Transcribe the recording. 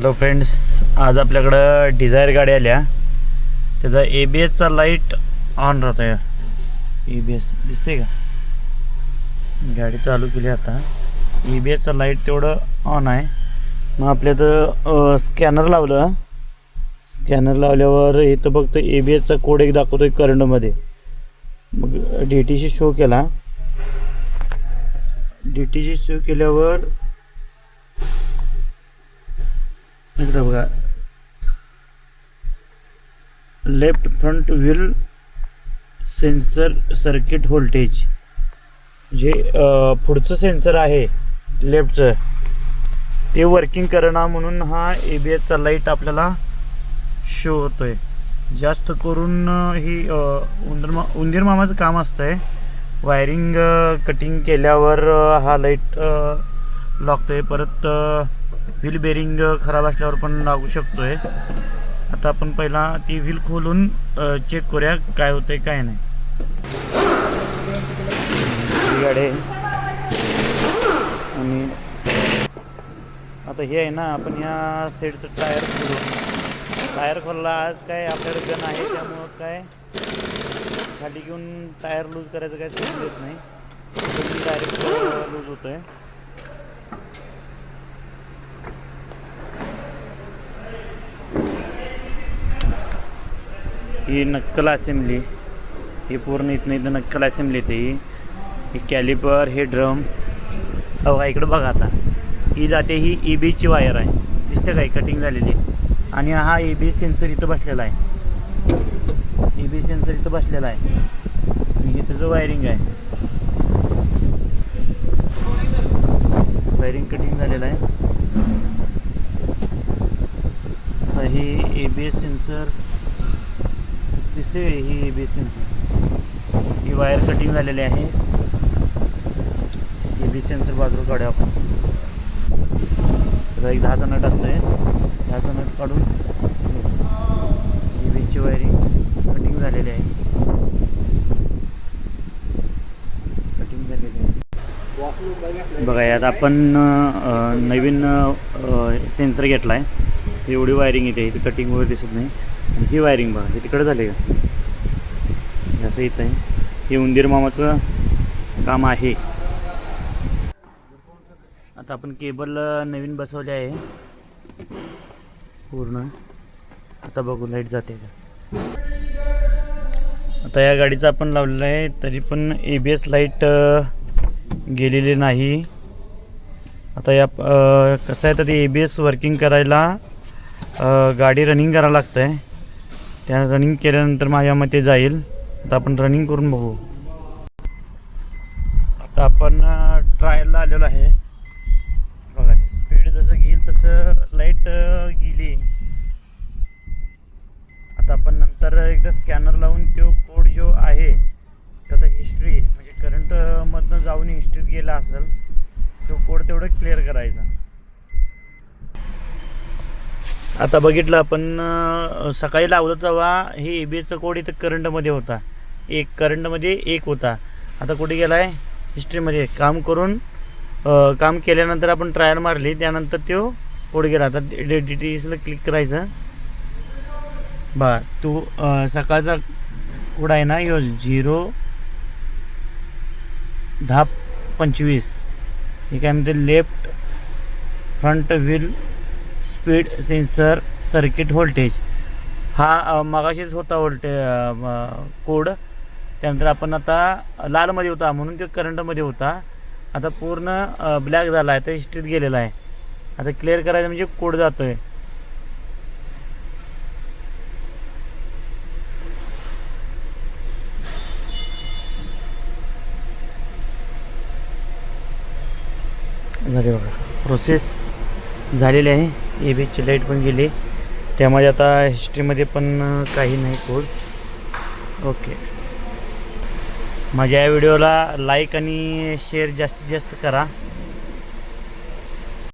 Hello friends, आज आपल्याकडं Dzire गाडी आल्या. त्याचा ABSचा लाईट ऑन राहतो. या ABS दिसते का? गाडी चालू केली आता. ABSचा लाईट तेवढं ऑन आहे. मग आपल्या तर स्कॅनर लावलं. स्कॅनर लावल्यावर इथं फक्त ABSचा कोड एक दाखवतोय करंटमध्ये. मग DTC शो केला. DTC शो केल्यावर इकडे बघा, left front wheel sensor circuit voltage, जे पुढचं सेन्सर आहे लेफ्टचं ते वर्किंग करणं म्हणून हा ABSचा लाईट आपल्याला शो होतोय. जास्त करून ही उंदीर मामाचं काम असतंय. वायरिंग कटिंग केल्यावर हा लाईट लागतोय. परत व्हील बेरिंग खराब असल्यावर पण लागू शकतोय. आता आपण पहिला ती व्हील खोलून चेक करूया काय होतंय काय नाही. गाडी आणि आता हे आहे ना, आपण ह्या सेटचं टायर खोलला. आज काय आपल्याकडे गन आहे त्यामुळं काय खाली घेऊन टायर लूज करायचं काय सोडून देत नाही. डायरेक्ट लूज होतोय. ही नक्कल असेंब्ली, ही पूर्ण इथं नक्कल असेंब्ली येते. ही कॅलिपर, हे ड्रम. बघा इकडं बघा, आता ही जाते, ही EBSची वायर आहे. दिसते काय कटिंग झालेली. आणि हा ABS सेन्सर इथं बसलेला आहे. ABS सेन्सर इथं बसलेला आहे आणि हे त्याचं वायरिंग आहे. वायरिंग कटिंग झालेलं आहे. आता ही ABS सेन्सर दिसते. ही ABS सेन्सर, ही वायर कटिंग झालेली आहे. ABS सेन्सर बाजूला काढूया आपण. तर एक 10चा नट असतोय. 10चा नट काढून ABSची वायरिंग कटिंग झालेली आहे. कटिंग झालेली आहे. बघा, यात आपण नवीन सेन्सर घेतला आहे. एवढी वायरिंग येते. इथे कटिंग वगैरे दिसत नाही. ही वायरिंग बघा, हे तिकडे झाले का असं इथं आहे. हे उंदीर मामाचं काम आहे. आता आपण केबल नवीन बसवले आहे पूर्ण. आता बघू लाईट जाते का. आता या गाडीचं आपण लावलेलं आहे, तरी पण ABS लाईट गेलेली नाही. आता या कसं आहे, तर ते ABS वर्किंग करायला गाडी रनिंग करायला लागतं आहे. त्या रनिंग केल्यानंतर माझ्या मते जाईल. आता आपण रनिंग करून बघू. आता आपण ट्रायलला आलेलो आहे. बघा, स्पीड जसं घेईल तसं लाईट गेली. आता आपण नंतर एकदा स्कॅनर लावून तो कोड जो आहे तो आता हिस्ट्री, म्हणजे करंटमधनं जाऊन हिस्ट्रीत गेला असेल, तो कोड तेवढं क्लिअर करायचा. आता बघितलं आपण सकाळी लावलं तेव्हा हे ABSचा कोड इथं करंटमध्ये होता. करंटमध्ये 1 होता. आता कुठे गेला आहे? हिस्ट्रीमध्ये. काम केल्यानंतर आपण ट्रायल मारली, त्यानंतर तो कोड गेला. आता DTCला क्लिक करायचं. बघा, तो सकाळचा कोड आहे ना, 0-10-25. हे काय म्हणते, left front wheel speed sensor circuit voltage. हा मगाशीच होता कोड. त्यानंतर आपण आता लालमध्ये होता म्हणून तो करंटमध्ये होता. आता पूर्ण ब्लॅक झाला आहे, तर हिस्ट्रीत गेलेला आहे. आता क्लिअर करायचं म्हणजे कोड जातोय. झाले बघा, प्रोसेस झालेली आहे. ABSची लाईट पण गेली. त्यामध्ये आता हिस्ट्रीमध्ये पण काही नाही कोड. ओके, माझ्या या व्हिडिओला लाईक आणि शेअर जास्तीत जास्त करा.